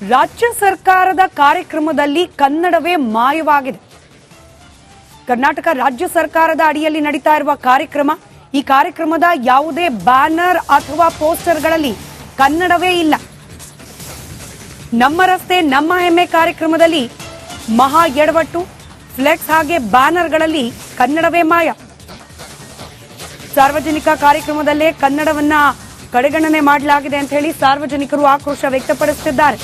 ರಾಜ್ಯ ಸರ್ಕಾರದ ಕಾರ್ಯಕ್ರಮದಲ್ಲಿ ಕನ್ನಡವೇ ಮಾಯವಾಗಿದೆ. ಕರ್ನಾಟಕ ರಾಜ್ಯ ಸರ್ಕಾರದ ಅಡಿಯಲ್ಲಿ ನಡೀತಾ ಇರುವ ಕಾರ್ಯಕ್ರಮ, ಈ ಕಾರ್ಯಕ್ರಮದ ಯಾವುದೇ ಬ್ಯಾನರ್ ಅಥವಾ ಪೋಸ್ಟರ್ಗಳಲ್ಲಿ ಕನ್ನಡವೇ ಇಲ್ಲ. ನಮ್ಮ ರಸ್ತೆ ನಮ್ಮ ಹೆಮ್ಮೆ ಕಾರ್ಯಕ್ರಮದಲ್ಲಿ ಮಹಾ ಎಡವಟ್ಟು, ಫ್ಲೆಕ್ಸ್ ಹಾಗೆ ಬ್ಯಾನರ್ಗಳಲ್ಲಿ ಕನ್ನಡವೇ ಮಾಯ. ಸಾರ್ವಜನಿಕ ಕಾರ್ಯಕ್ರಮದಲ್ಲೇ ಕನ್ನಡವನ್ನ ಕಡೆಗಣನೆ ಮಾಡಲಾಗಿದೆ ಅಂತ ಹೇಳಿ ಸಾರ್ವಜನಿಕರು ಆಕ್ರೋಶ ವ್ಯಕ್ತಪಡಿಸುತ್ತಿದ್ದಾರೆ.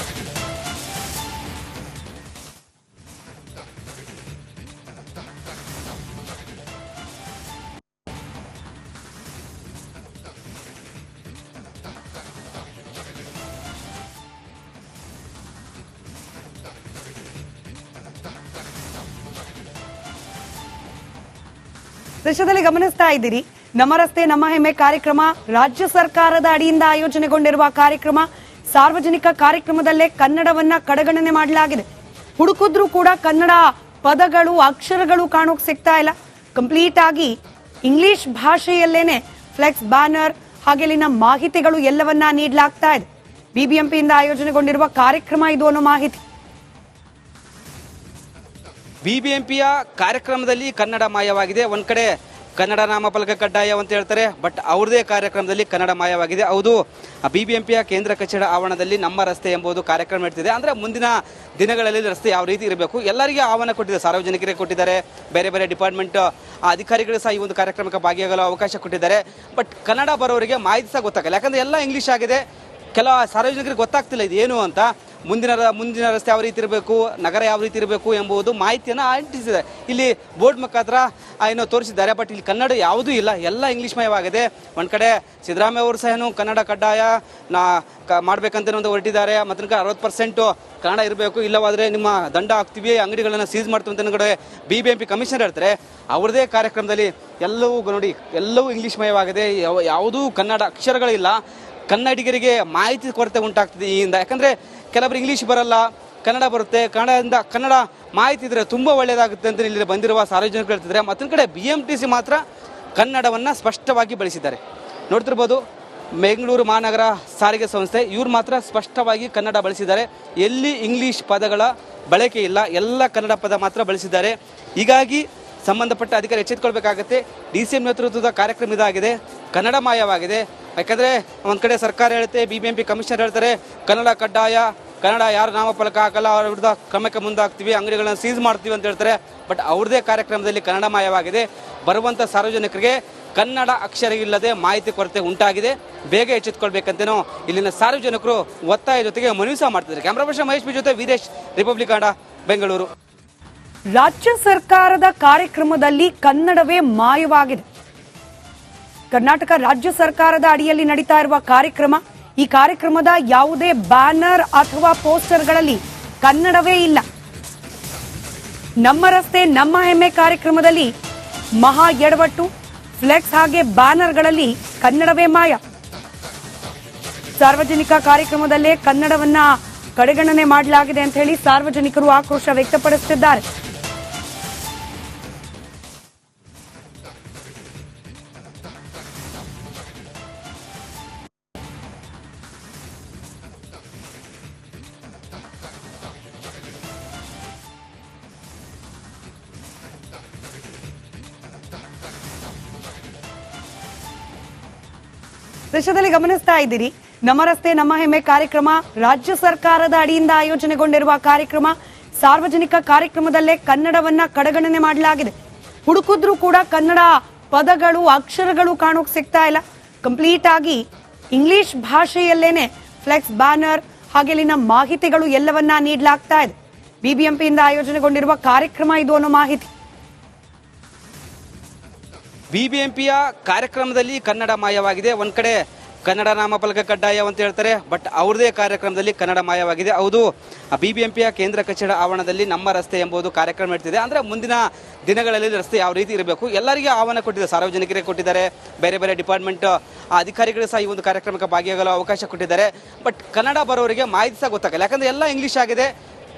ದೇಶದಲ್ಲಿ ಗಮನಿಸ್ತಾ ಇದ್ದೀರಿ, ನಮ್ಮ ರಸ್ತೆ ನಮ್ಮ ಹೆಮ್ಮೆ ಕಾರ್ಯಕ್ರಮ ರಾಜ್ಯ ಸರ್ಕಾರದ ಅಡಿಯಿಂದ ಆಯೋಜನೆಗೊಂಡಿರುವ ಕಾರ್ಯಕ್ರಮ. ಸಾರ್ವಜನಿಕ ಕಾರ್ಯಕ್ರಮದಲ್ಲೇ ಕನ್ನಡವನ್ನ ಕಡೆಗಣನೆ ಮಾಡಲಾಗಿದೆ. ಹುಡುಕಿದ್ರೂ ಕೂಡ ಕನ್ನಡ ಪದಗಳು ಅಕ್ಷರಗಳು ಕಾಣೋಕ್ ಸಿಗ್ತಾ ಇಲ್ಲ. ಕಂಪ್ಲೀಟ್ ಆಗಿ ಇಂಗ್ಲಿಷ್ ಭಾಷೆಯಲ್ಲೇನೆ ಫ್ಲೆಕ್ಸ್, ಬ್ಯಾನರ್ ಹಾಗೆ ಇಲ್ಲಿನ ಮಾಹಿತಿಗಳು ಎಲ್ಲವನ್ನ ನೀಡಲಾಗ್ತಾ ಇದೆ. ಬಿಬಿಎಂಪಿಯಿಂದ ಆಯೋಜನೆಗೊಂಡಿರುವ ಕಾರ್ಯಕ್ರಮ ಇದು ಅನ್ನೋ ಮಾಹಿತಿ. ಬಿಬಿಎಂಪಿಯ ಕಾರ್ಯಕ್ರಮದಲ್ಲಿ ಕನ್ನಡ ಮಾಯವಾಗಿದೆ. ಒಂದು ಕಡೆ ಕನ್ನಡ ನಾಮಫಲಕ ಕಡ್ಡಾಯ ಅಂತ ಹೇಳ್ತಾರೆ, ಬಟ್ ಅವ್ರದೇ ಕಾರ್ಯಕ್ರಮದಲ್ಲಿ ಕನ್ನಡ ಮಾಯವಾಗಿದೆ. ಹೌದು, ಬಿಬಿಎಂಪಿಯ ಕೇಂದ್ರ ಕಚೇರಿ ಆವರಣದಲ್ಲಿ ನಮ್ಮ ರಸ್ತೆ ಎಂಬುದು ಕಾರ್ಯಕ್ರಮ ಇರ್ತಿದೆ. ಅಂದರೆ ಮುಂದಿನ ದಿನಗಳಲ್ಲಿ ರಸ್ತೆ ಯಾವ ರೀತಿ ಇರಬೇಕು ಎಲ್ಲರಿಗೆ ಆಹ್ವಾನ ಕೊಟ್ಟಿದ್ದಾರೆ, ಸಾರ್ವಜನಿಕರಿಗೆ ಕೊಟ್ಟಿದ್ದಾರೆ, ಬೇರೆ ಬೇರೆ ಡಿಪಾರ್ಟ್ಮೆಂಟ್ ಅಧಿಕಾರಿಗಳು ಸಹ ಈ ಒಂದು ಕಾರ್ಯಕ್ರಮಕ್ಕೆ ಭಾಗಿಯಾಗಲು ಅವಕಾಶ ಕೊಟ್ಟಿದ್ದಾರೆ. ಬಟ್ ಕನ್ನಡ ಬರೋರಿಗೆ ಮಾಹಿತಿ ಸಹ ಗೊತ್ತಾಗಲ್ಲ, ಯಾಕಂದರೆ ಎಲ್ಲ ಇಂಗ್ಲೀಷ್ ಆಗಿದೆ. ಕೆಲ ಸಾರ್ವಜನಿಕರಿಗೆ ಗೊತ್ತಾಗ್ತಿಲ್ಲ ಇದು ಏನು ಅಂತ. ಮುಂದಿನ ರಸ್ತೆ ಯಾವ ರೀತಿ ಇರಬೇಕು, ನಗರ ಯಾವ ರೀತಿ ಇರಬೇಕು ಎಂಬುದು ಮಾಹಿತಿಯನ್ನು ಅಂಟಿಸಿದೆ. ಇಲ್ಲಿ ಬೋರ್ಡ್ ಮುಖಾಂತರ ಏನೋ ತೋರಿಸಿದ್ದಾರೆ, ಬಟ್ ಇಲ್ಲಿ ಕನ್ನಡ ಯಾವುದೂ ಇಲ್ಲ, ಎಲ್ಲ ಇಂಗ್ಲೀಷ್ಮಯವಾಗಿದೆ. ಒಂದು ಕಡೆ ಸಿದ್ದರಾಮಯ್ಯ ಅವರು ಸಹ ಕನ್ನಡ ಕಡ್ಡಾಯ ಮಾಡಬೇಕಂತ ಒಂದು ಹೊರಟಿದ್ದಾರೆ. ಮತ್ತು 60% ಕನ್ನಡ ಇರಬೇಕು, ಇಲ್ಲವಾದರೆ ನಿಮ್ಮ ದಂಡ ಹಾಕ್ತೀವಿ, ಅಂಗಡಿಗಳನ್ನು ಸೀಸ್ ಮಾಡ್ತೀವಿ ಅಂತ ಕಡೆ ಬಿಬಿಎಂಪಿ ಕಮಿಷನರ್ ಹೇಳ್ತಾರೆ. ಅವ್ರದೇ ಕಾರ್ಯಕ್ರಮದಲ್ಲಿ ಎಲ್ಲವೂ ನೋಡಿ, ಎಲ್ಲವೂ ಇಂಗ್ಲೀಷ್ಮಯವಾಗಿದೆ, ಯಾವುದೂ ಕನ್ನಡ ಅಕ್ಷರಗಳಿಲ್ಲ. ಕನ್ನಡಿಗರಿಗೆ ಮಾಹಿತಿ ಕೊರತೆ ಉಂಟಾಗ್ತದೆ ಈಗಿಂದ. ಯಾಕಂದರೆ ಕೆಲವರು ಇಂಗ್ಲೀಷ್ ಬರಲ್ಲ, ಕನ್ನಡ ಬರುತ್ತೆ. ಕನ್ನಡ ಮಾಹಿತಿ ಇದ್ದರೆ ತುಂಬ ಒಳ್ಳೆಯದಾಗುತ್ತೆ ಅಂತ ಇಲ್ಲಿ ಬಂದಿರುವ ಸಾರ್ವಜನಿಕರು ಹೇಳ್ತಿದ್ದಾರೆ. ಮತ್ತೊಂದು ಕಡೆ BMTC ಮಾತ್ರ ಕನ್ನಡವನ್ನು ಸ್ಪಷ್ಟವಾಗಿ ಬಳಸಿದ್ದಾರೆ. ನೋಡ್ತಿರ್ಬೋದು, ಬೆಂಗಳೂರು ಮಹಾನಗರ ಸಾರಿಗೆ ಸಂಸ್ಥೆ ಇವ್ರು ಮಾತ್ರ ಸ್ಪಷ್ಟವಾಗಿ ಕನ್ನಡ ಬಳಸಿದ್ದಾರೆ. ಎಲ್ಲಿ ಇಂಗ್ಲೀಷ್ ಪದಗಳ ಬಳಕೆ ಇಲ್ಲ, ಎಲ್ಲ ಕನ್ನಡ ಪದ ಮಾತ್ರ ಬಳಸಿದ್ದಾರೆ. ಹೀಗಾಗಿ ಸಂಬಂಧಪಟ್ಟ ಅಧಿಕಾರಿ ಎಚ್ಚೆತ್ತುಕೊಳ್ಬೇಕಾಗತ್ತೆ. DCM ನೇತೃತ್ವದ ಕಾರ್ಯಕ್ರಮ ಇದಾಗಿದೆ, ಕನ್ನಡ ಮಾಯವಾಗಿದೆ. ಯಾಕಂದರೆ ಒಂದು ಕಡೆ ಸರ್ಕಾರ ಹೇಳುತ್ತೆ, BBMP ಕಮಿಷನರ್ ಹೇಳ್ತಾರೆ ಕನ್ನಡ ಕಡ್ಡಾಯ, ಕನ್ನಡ ಯಾರು ನಾಮಫಲಕ ಹಾಕಲ್ಲ ಅವ್ರ ವಿರುದ್ಧ ಕ್ರಮಕ್ಕೆ ಮುಂದಾಗ್ತೀವಿ, ಅಂಗಡಿಗಳನ್ನು ಸೀಸ್ ಮಾಡ್ತೀವಿ ಅಂತ ಹೇಳ್ತಾರೆ. ಬಟ್ ಅವ್ರದೇ ಕಾರ್ಯಕ್ರಮದಲ್ಲಿ ಕನ್ನಡ ಮಾಯವಾಗಿದೆ. ಬರುವಂಥ ಸಾರ್ವಜನಿಕರಿಗೆ ಕನ್ನಡ ಅಕ್ಷರ ಇಲ್ಲದೆ ಮಾಹಿತಿ ಕೊರತೆ ಉಂಟಾಗಿದೆ. ಬೇಗ ಎಚ್ಚೆತ್ತುಕೊಳ್ಬೇಕಂತೇನೋ ಇಲ್ಲಿನ ಸಾರ್ವಜನಿಕರು ಒತ್ತಾಯ ಜೊತೆಗೆ ಮನವಿ ಸಹ ಮಾಡ್ತಿದ್ದಾರೆ. ಕ್ಯಾಮ್ರಾ ಪರ್ಸನ್ ಮಹೇಶ್ ಬಿ ಜೊತೆ ವೀರೇಶ್, ರಿಪಬ್ಲಿಕ್ ಕನ್ನಡ, ಬೆಂಗಳೂರು. ರಾಜ್ಯ ಸರ್ಕಾರದ ಕಾರ್ಯಕ್ರಮದಲ್ಲಿ ಕನ್ನಡವೇ ಮಾಯವಾಗಿದೆ. ಕರ್ನಾಟಕ ರಾಜ್ಯ ಸರ್ಕಾರದ ಅಡಿಯಲ್ಲಿ ನಡೀತಾ ಇರುವ ಕಾರ್ಯಕ್ರಮ, ಈ ಕಾರ್ಯಕ್ರಮದ ಯಾವುದೇ ಬ್ಯಾನರ್ ಅಥವಾ ಪೋಸ್ಟರ್ಗಳಲ್ಲಿ ಕನ್ನಡವೇ ಇಲ್ಲ. ನಮ್ಮ ರಸ್ತೆ ನಮ್ಮ ಹೆಮ್ಮೆ ಕಾರ್ಯಕ್ರಮದಲ್ಲಿ ಮಹಾ ಎಡವಟ್ಟು, ಫ್ಲೆಕ್ಸ್ ಹಾಗೆ ಬ್ಯಾನರ್ಗಳಲ್ಲಿ ಕನ್ನಡವೇ ಮಾಯ. ಸಾರ್ವಜನಿಕ ಕಾರ್ಯಕ್ರಮದಲ್ಲೇ ಕನ್ನಡವನ್ನ ಕಡೆಗಣನೆ ಮಾಡಲಾಗಿದೆ ಅಂತ ಹೇಳಿ ಸಾರ್ವಜನಿಕರು ಆಕ್ರೋಶ ವ್ಯಕ್ತಪಡಿಸುತ್ತಿದ್ದಾರೆ. ದೇಶದಲ್ಲಿ ಗಮನಿಸ್ತಾ ಇದ್ದೀರಿ, ನಮ್ಮ ರಸ್ತೆ ನಮ್ಮ ಹೆಮ್ಮೆ ಕಾರ್ಯಕ್ರಮ ರಾಜ್ಯ ಸರ್ಕಾರದ ಅಡಿಯಿಂದ ಆಯೋಜನೆಗೊಂಡಿರುವ ಕಾರ್ಯಕ್ರಮ. ಸಾರ್ವಜನಿಕ ಕಾರ್ಯಕ್ರಮದಲ್ಲೇ ಕನ್ನಡವನ್ನ ಕಡೆಗಣನೆ ಮಾಡಲಾಗಿದೆ. ಹುಡುಕಿದ್ರೂ ಕೂಡ ಕನ್ನಡ ಪದಗಳು ಅಕ್ಷರಗಳು ಕಾಣೋಕ್ ಸಿಗ್ತಾ ಇಲ್ಲ. ಕಂಪ್ಲೀಟ್ ಆಗಿ ಇಂಗ್ಲಿಷ್ ಭಾಷೆಯಲ್ಲೇನೆ ಫ್ಲೆಕ್ಸ್, ಬ್ಯಾನರ್ ಹಾಗೆ ಇಲ್ಲಿನ ಮಾಹಿತಿಗಳು ಎಲ್ಲವನ್ನ ನೀಡಲಾಗ್ತಾ ಇದೆ. ಬಿಬಿಎಂಪಿಯಿಂದ ಆಯೋಜನೆಗೊಂಡಿರುವ ಕಾರ್ಯಕ್ರಮ ಇದು ಅನ್ನೋ ಮಾಹಿತಿ. ಬಿಬಿಎಂಪಿಯ ಕಾರ್ಯಕ್ರಮದಲ್ಲಿ ಕನ್ನಡ ಮಾಯವಾಗಿದೆ. ಒಂದು ಕಡೆ ಕನ್ನಡ ನಾಮಫಲಕ ಕಡ್ಡಾಯ ಅಂತ ಹೇಳ್ತಾರೆ, ಬಟ್ ಅವ್ರದೇ ಕಾರ್ಯಕ್ರಮದಲ್ಲಿ ಕನ್ನಡ ಮಾಯವಾಗಿದೆ. ಹೌದು, ಬಿಬಿಎಂಪಿಯ ಕೇಂದ್ರ ಕಚೇರಿ ಆವರಣದಲ್ಲಿ ನಮ್ಮ ರಸ್ತೆ ಎಂಬುದು ಕಾರ್ಯಕ್ರಮ ಇರ್ತಿದೆ. ಅಂದರೆ ಮುಂದಿನ ದಿನಗಳಲ್ಲಿ ರಸ್ತೆ ಯಾವ ರೀತಿ ಇರಬೇಕು ಎಲ್ಲರಿಗೆ ಆಹ್ವಾನ ಕೊಟ್ಟಿದ್ದಾರೆ, ಸಾರ್ವಜನಿಕರಿಗೆ ಕೊಟ್ಟಿದ್ದಾರೆ, ಬೇರೆ ಬೇರೆ ಡಿಪಾರ್ಟ್ಮೆಂಟ್ ಅಧಿಕಾರಿಗಳು ಸಹ ಈ ಒಂದು ಕಾರ್ಯಕ್ರಮಕ್ಕೆ ಭಾಗಿಯಾಗಲು ಅವಕಾಶ ಕೊಟ್ಟಿದ್ದಾರೆ. ಬಟ್ ಕನ್ನಡ ಬರೋರಿಗೆ ಮಾಹಿತಿ ಸಹ ಗೊತ್ತಾಗಲ್ಲ, ಯಾಕಂದರೆ ಎಲ್ಲ ಇಂಗ್ಲೀಷ್ ಆಗಿದೆ.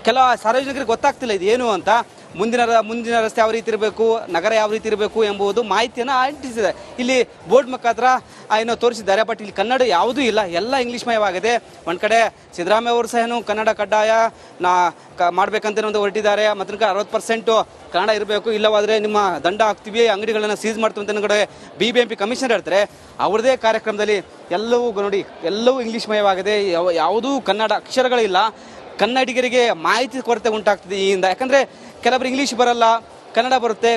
ಕೆಲ ಸಾರ್ವಜನಿಕರಿಗೆ ಗೊತ್ತಾಗ್ತಿಲ್ಲ ಇದು ಏನು ಅಂತ. ಮುಂದಿನ ರಸ್ತೆ ಯಾವ ರೀತಿ ಇರಬೇಕು, ನಗರ ಯಾವ ರೀತಿ ಇರಬೇಕು ಎಂಬುದು ಮಾಹಿತಿಯನ್ನು ಅಂಟಿಸಿದೆ. ಇಲ್ಲಿ ಬೋರ್ಡ್ ಮುಖಾಂತರ ಏನೋ ತೋರಿಸಿದ್ದಾರೆ. ಬಟ್ ಇಲ್ಲಿ ಕನ್ನಡ ಯಾವುದೂ ಇಲ್ಲ, ಎಲ್ಲ ಇಂಗ್ಲೀಷ್ಮಯವಾಗಿದೆ. ಒಂದು ಕಡೆ ಸಿದ್ದರಾಮಯ್ಯ ಅವರು ಸಹ ಕನ್ನಡ ಕಡ್ಡಾಯ ಮಾಡಬೇಕಂತ ಒಂದು ಹೊರಟಿದ್ದಾರೆ. ಮತ್ತು 60% ಕನ್ನಡ ಇರಬೇಕು, ಇಲ್ಲವಾದರೆ ನಿಮ್ಮ ದಂಡ ಹಾಕ್ತೀವಿ, ಅಂಗಡಿಗಳನ್ನು ಸೀಸ್ ಮಾಡ್ತೀವಿ ಅಂತ ಕಡೆ BBMP ಕಮಿಷನರ್ ಹೇಳ್ತಾರೆ. ಅವ್ರದೇ ಕಾರ್ಯಕ್ರಮದಲ್ಲಿ ಎಲ್ಲವೂ ನೋಡಿ, ಎಲ್ಲವೂ ಇಂಗ್ಲೀಷ್ಮಯವಾಗಿದೆ, ಯಾವುದೂ ಕನ್ನಡ ಅಕ್ಷರಗಳಿಲ್ಲ. ಕನ್ನಡಿಗರಿಗೆ ಮಾಹಿತಿ ಕೊರತೆ ಉಂಟಾಗ್ತದೆ ಈಯಿಂದ. ಯಾಕಂದರೆ ಕೆಲವರು ಇಂಗ್ಲೀಷ್ ಬರಲ್ಲ, ಕನ್ನಡ ಬರುತ್ತೆ.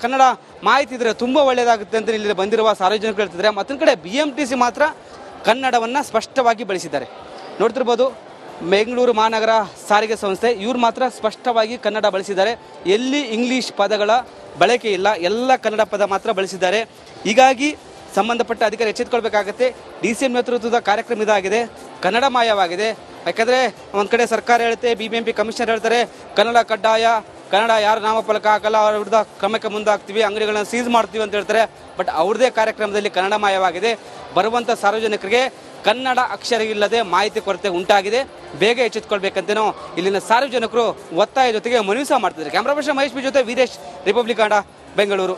ಕನ್ನಡ ಮಾಹಿತಿ ಇದ್ದರೆ ತುಂಬ ಒಳ್ಳೆಯದಾಗುತ್ತೆ ಅಂತ ಇಲ್ಲಿ ಬಂದಿರುವ ಸಾರ್ವಜನಿಕರು ಹೇಳ್ತಿದ್ದಾರೆ. ಮತ್ತೊಂದು ಕಡೆ BMTC ಮಾತ್ರ ಕನ್ನಡವನ್ನು ಸ್ಪಷ್ಟವಾಗಿ ಬಳಸಿದ್ದಾರೆ. ನೋಡ್ತಿರ್ಬೋದು, ಬೆಂಗಳೂರು ಮಹಾನಗರ ಸಾರಿಗೆ ಸಂಸ್ಥೆ ಇವ್ರು ಮಾತ್ರ ಸ್ಪಷ್ಟವಾಗಿ ಕನ್ನಡ ಬಳಸಿದ್ದಾರೆ. ಎಲ್ಲಿ ಇಂಗ್ಲೀಷ್ ಪದಗಳ ಬಳಕೆ ಇಲ್ಲ, ಎಲ್ಲ ಕನ್ನಡ ಪದ ಮಾತ್ರ ಬಳಸಿದ್ದಾರೆ. ಹೀಗಾಗಿ ಸಂಬಂಧಪಟ್ಟ ಅಧಿಕಾರಿ ಎಚ್ಚೆತ್ತುಕೊಳ್ಬೇಕಾಗತ್ತೆ. DCM ನೇತೃತ್ವದ ಕಾರ್ಯಕ್ರಮ ಇದಾಗಿದೆ, ಕನ್ನಡಮಯವಾಗಿದೆ. ಯಾಕಂದರೆ ಒಂದು ಕಡೆ ಸರ್ಕಾರ ಹೇಳುತ್ತೆ, BBMP ಕಮಿಷನರ್ ಹೇಳ್ತಾರೆ ಕನ್ನಡ ಕಡ್ಡಾಯ, ಕನ್ನಡ ಯಾರು ನಾಮಫಲಕ ಹಾಕಲ್ಲ ಅವ್ರ ವಿರುದ್ಧ ಕ್ರಮಕ್ಕೆ ಮುಂದಾಗ್ತೀವಿ, ಅಂಗಡಿಗಳನ್ನು ಸೀಸ್ ಮಾಡ್ತೀವಿ ಅಂತ ಹೇಳ್ತಾರೆ. ಬಟ್ ಅವ್ರದೇ ಕಾರ್ಯಕ್ರಮದಲ್ಲಿ ಕನ್ನಡಮಯವಾಗಿದೆ. ಬರುವಂಥ ಸಾರ್ವಜನಿಕರಿಗೆ ಕನ್ನಡ ಅಕ್ಷರ ಇಲ್ಲದೆ ಮಾಹಿತಿ ಕೊರತೆ ಉಂಟಾಗಿದೆ. ಬೇಗ ಎಚ್ಚೆತ್ತುಕೊಳ್ಬೇಕಂತೇನೋ ಇಲ್ಲಿನ ಸಾರ್ವಜನಿಕರು ಒತ್ತಾಯ ಜೊತೆಗೆ ಮನವಿ ಸಹ ಮಾಡ್ತಿದ್ದಾರೆ. ಕ್ಯಾಮ್ರಾ ಪರ್ಸನ್ ಮಹೇಶ್ ಬಿ ಜೊತೆ ವೀರೇಶ್, ರಿಪಬ್ಲಿಕ್ ಕನ್ನಡ, ಬೆಂಗಳೂರು.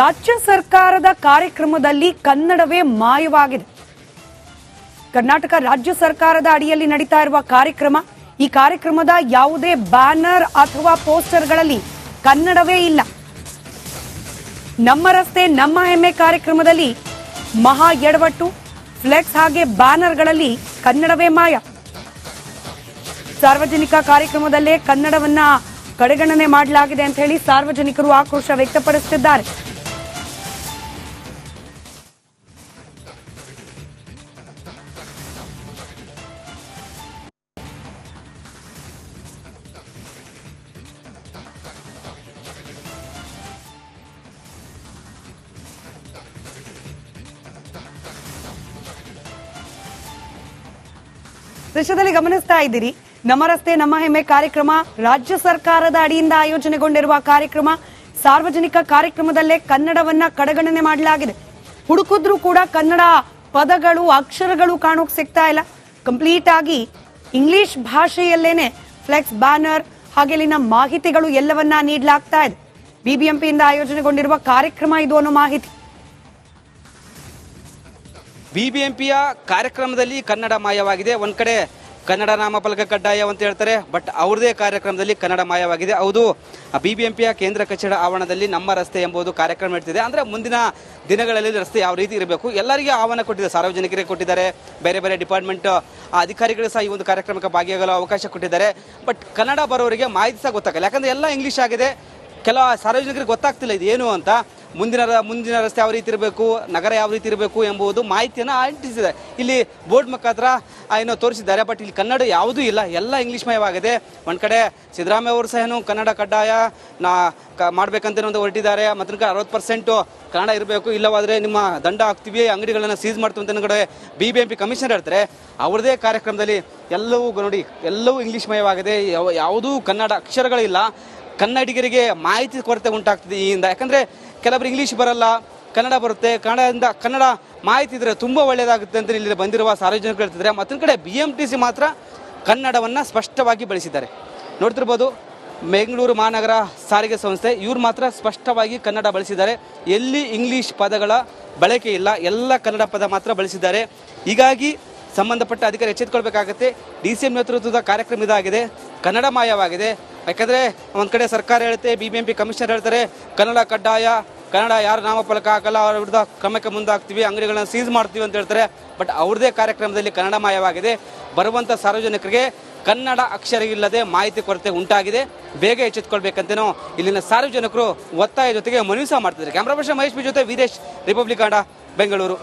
ರಾಜ್ಯ ಸರ್ಕಾರದ ಕಾರ್ಯಕ್ರಮದಲ್ಲಿ ಕನ್ನಡವೇ ಮಾಯವಾಗಿದೆ. ಕರ್ನಾಟಕ ರಾಜ್ಯ ಸರ್ಕಾರದ ಅಡಿಯಲ್ಲಿ ನಡೀತಾ ಇರುವ ಕಾರ್ಯಕ್ರಮ, ಈ ಕಾರ್ಯಕ್ರಮದ ಯಾವುದೇ ಬ್ಯಾನರ್ ಅಥವಾ ಪೋಸ್ಟರ್ಗಳಲ್ಲಿ ಕನ್ನಡವೇ ಇಲ್ಲ. ನಮ್ಮ ರಸ್ತೆ ನಮ್ಮ ಹೆಮ್ಮೆ ಕಾರ್ಯಕ್ರಮದಲ್ಲಿ ಮಹಾ ಎಡವಟ್ಟು, ಫ್ಲೆಕ್ಸ್ ಹಾಗೆ ಬ್ಯಾನರ್ಗಳಲ್ಲಿ ಕನ್ನಡವೇ ಮಾಯ. ಸಾರ್ವಜನಿಕ ಕಾರ್ಯಕ್ರಮದಲ್ಲೇ ಕನ್ನಡವನ್ನ ಕಡೆಗಣನೆ ಮಾಡಲಾಗಿದೆ ಅಂತ ಹೇಳಿ ಸಾರ್ವಜನಿಕರು ಆಕ್ರೋಶ ವ್ಯಕ್ತಪಡಿಸುತ್ತಿದ್ದಾರೆ. ದೃಶ್ಯದಲ್ಲಿ ಗಮನಿಸ್ತಾ ಇದ್ದೀರಿ, ನಮ್ಮ ರಸ್ತೆ ನಮ್ಮ ಹೆಮ್ಮೆ ಕಾರ್ಯಕ್ರಮ ರಾಜ್ಯ ಸರ್ಕಾರದ ಅಡಿಯಿಂದ ಆಯೋಜನೆಗೊಂಡಿರುವ ಕಾರ್ಯಕ್ರಮ. ಸಾರ್ವಜನಿಕ ಕಾರ್ಯಕ್ರಮದಲ್ಲೇ ಕನ್ನಡವನ್ನ ಕಡೆಗಣನೆ ಮಾಡಲಾಗಿದೆ. ಹುಡುಕಿದ್ರೂ ಕೂಡ ಕನ್ನಡ ಪದಗಳು ಅಕ್ಷರಗಳು ಕಾಣೋಕ್ ಸಿಗ್ತಾ ಇಲ್ಲ. ಕಂಪ್ಲೀಟ್ ಆಗಿ ಇಂಗ್ಲಿಷ್ ಭಾಷೆಯಲ್ಲೇನೆ ಫ್ಲೆಕ್ಸ್, ಬ್ಯಾನರ್ ಹಾಗೆ ಇಲ್ಲಿನ ಮಾಹಿತಿಗಳು ಎಲ್ಲವನ್ನ ನೀಡಲಾಗ್ತಾ ಇದೆ. BBMPಯಿಂದ ಆಯೋಜನೆಗೊಂಡಿರುವ ಕಾರ್ಯಕ್ರಮ ಇದು ಅನ್ನೋ ಮಾಹಿತಿ. BBMPಯ ಕಾರ್ಯಕ್ರಮದಲ್ಲಿ ಕನ್ನಡಮಯವಾಗಿದೆ. ಒಂದು ಕಡೆ ಕನ್ನಡ ನಾಮಫಲಕ ಕಡ್ಡಾಯ ಅಂತ ಹೇಳ್ತಾರೆ. ಬಟ್ ಅವ್ರದೇ ಕಾರ್ಯಕ್ರಮದಲ್ಲಿ ಕನ್ನಡಮಯವಾಗಿದೆ. ಹೌದು, BBMPಯ ಕೇಂದ್ರ ಕಚೇರಿ ಆವರಣದಲ್ಲಿ ನಮ್ಮ ರಸ್ತೆ ಎಂಬುದು ಕಾರ್ಯಕ್ರಮ ಇರ್ತಿದೆ. ಅಂದರೆ ಮುಂದಿನ ದಿನಗಳಲ್ಲಿ ರಸ್ತೆ ಯಾವ ರೀತಿ ಇರಬೇಕು ಎಲ್ಲರಿಗೆ ಆಹ್ವಾನ ಕೊಟ್ಟಿದ್ದಾರೆ, ಸಾರ್ವಜನಿಕರಿಗೆ ಕೊಟ್ಟಿದ್ದಾರೆ, ಬೇರೆ ಬೇರೆ ಡಿಪಾರ್ಟ್ಮೆಂಟ್ ಅಧಿಕಾರಿಗಳು ಸಹ ಈ ಒಂದು ಕಾರ್ಯಕ್ರಮಕ್ಕೆ ಭಾಗಿಯಾಗಲು ಅವಕಾಶ ಕೊಟ್ಟಿದ್ದಾರೆ. ಬಟ್ ಕನ್ನಡ ಬರೋರಿಗೆ ಮಾಹಿತಿ ಸಹ ಗೊತ್ತಾಗಲ್ಲ. ಯಾಕಂದರೆ ಎಲ್ಲ ಇಂಗ್ಲೀಷ್ ಆಗಿದೆ. ಕೆಲ ಸಾರ್ವಜನಿಕರಿಗೆ ಗೊತ್ತಾಗ್ತಿಲ್ಲ ಇದು ಏನು ಅಂತ. ಮುಂದಿನ ರಸ್ತೆ ಯಾವ ರೀತಿ ಇರಬೇಕು, ನಗರ ಯಾವ ರೀತಿ ಇರಬೇಕು ಎಂಬುದು ಮಾಹಿತಿಯನ್ನು ಅಂಟಿಸಿದೆ. ಇಲ್ಲಿ ಬೋರ್ಡ್ ಮುಖಾಂತರ ಏನೋ ತೋರಿಸಿದ್ದಾರೆ. ಬಟ್ ಇಲ್ಲಿ ಕನ್ನಡ ಯಾವುದೂ ಇಲ್ಲ, ಎಲ್ಲ ಇಂಗ್ಲೀಷ್ಮಯವಾಗಿದೆ. ಒಂದು ಕಡೆ ಸಿದ್ದರಾಮಯ್ಯ ಅವರು ಸಹ ಕನ್ನಡ ಕಡ್ಡಾಯ ಮಾಡಬೇಕಂತ ಒಂದು ಹೊರಟಿದ್ದಾರೆ. ಮತ್ತು 60% ಕನ್ನಡ ಇರಬೇಕು, ಇಲ್ಲವಾದರೆ ನಿಮ್ಮ ದಂಡ ಹಾಕ್ತೀವಿ, ಅಂಗಡಿಗಳನ್ನು ಸೀಸ್ ಮಾಡ್ತೀವಿ ಅಂತ ಕಡೆ BBMP ಕಮಿಷನರ್ ಹೇಳ್ತಾರೆ. ಅವ್ರದೇ ಕಾರ್ಯಕ್ರಮದಲ್ಲಿ ಎಲ್ಲವೂ ನೋಡಿ, ಎಲ್ಲವೂ ಇಂಗ್ಲೀಷ್ಮಯವಾಗಿದೆ, ಯಾವುದೂ ಕನ್ನಡ ಅಕ್ಷರಗಳಿಲ್ಲ. ಕನ್ನಡಿಗರಿಗೆ ಮಾಹಿತಿ ಕೊರತೆ ಉಂಟಾಗ್ತದೆ ಈಯಿಂದ. ಯಾಕಂದರೆ ಕೆಲವರು ಇಂಗ್ಲೀಷ್ ಬರಲ್ಲ, ಕನ್ನಡ ಬರುತ್ತೆ. ಕನ್ನಡ ಮಾಹಿತಿ ಇದ್ದರೆ ತುಂಬ ಒಳ್ಳೆಯದಾಗುತ್ತೆ ಅಂತ ಇಲ್ಲಿ ಬಂದಿರುವ ಸಾರ್ವಜನಿಕರು ಹೇಳ್ತಿದ್ದಾರೆ. ಮತ್ತೊಂದು ಕಡೆ BMTC ಮಾತ್ರ ಕನ್ನಡವನ್ನು ಸ್ಪಷ್ಟವಾಗಿ ಬಳಸಿದ್ದಾರೆ. ನೋಡ್ತಿರ್ಬೋದು, ಬೆಂಗಳೂರು ಮಹಾನಗರ ಸಾರಿಗೆ ಸಂಸ್ಥೆ ಇವ್ರು ಮಾತ್ರ ಸ್ಪಷ್ಟವಾಗಿ ಕನ್ನಡ ಬಳಸಿದ್ದಾರೆ. ಎಲ್ಲಿ ಇಂಗ್ಲೀಷ್ ಪದಗಳ ಬಳಕೆ ಇಲ್ಲ, ಎಲ್ಲ ಕನ್ನಡ ಪದ ಮಾತ್ರ ಬಳಸಿದ್ದಾರೆ. ಹೀಗಾಗಿ ಸಂಬಂಧಪಟ್ಟ ಅಧಿಕಾರಿ ಎಚ್ಚೆತ್ತುಕೊಳ್ಬೇಕಾಗತ್ತೆ. DCM ನೇತೃತ್ವದ ಕಾರ್ಯಕ್ರಮ ಇದಾಗಿದೆ, ಕನ್ನಡಮಯವಾಗಿದೆ. ಯಾಕಂದರೆ ಒಂದು ಕಡೆ ಸರ್ಕಾರ ಹೇಳುತ್ತೆ, BBMP ಕಮಿಷನರ್ ಹೇಳ್ತಾರೆ ಕನ್ನಡ ಕಡ್ಡಾಯ, ಕನ್ನಡ ಯಾರು ನಾಮಫಲಕ ಹಾಕಲ್ಲ ಅವ್ರ ವಿರುದ್ಧ ಕ್ರಮಕ್ಕೆ ಮುಂದಾಗ್ತೀವಿ, ಅಂಗಡಿಗಳನ್ನು ಸೀಸ್ ಮಾಡ್ತೀವಿ ಅಂತ ಹೇಳ್ತಾರೆ. ಬಟ್ ಅವ್ರದೇ ಕಾರ್ಯಕ್ರಮದಲ್ಲಿ ಕನ್ನಡಮಯವಾಗಿದೆ. ಬರುವಂಥ ಸಾರ್ವಜನಿಕರಿಗೆ ಕನ್ನಡ ಅಕ್ಷರ ಇಲ್ಲದೆ ಮಾಹಿತಿ ಕೊರತೆ ಉಂಟಾಗಿದೆ. ಬೇಗ ಎಚ್ಚೆತ್ತುಕೊಳ್ಬೇಕಂತೇನೋ ಇಲ್ಲಿನ ಸಾರ್ವಜನಿಕರು ಒತ್ತಾಯ ಜೊತೆಗೆ ಮನವಿ ಸಹ ಮಾಡ್ತಿದ್ದಾರೆ. ಕ್ಯಾಮ್ರಾ ಪರ್ಸನ್ ಮಹೇಶ್ ಬಿ ಜೊತೆ ವೀರೇಶ್, ರಿಪಬ್ಲಿಕ್ ಕನ್ನಡ, ಬೆಂಗಳೂರು.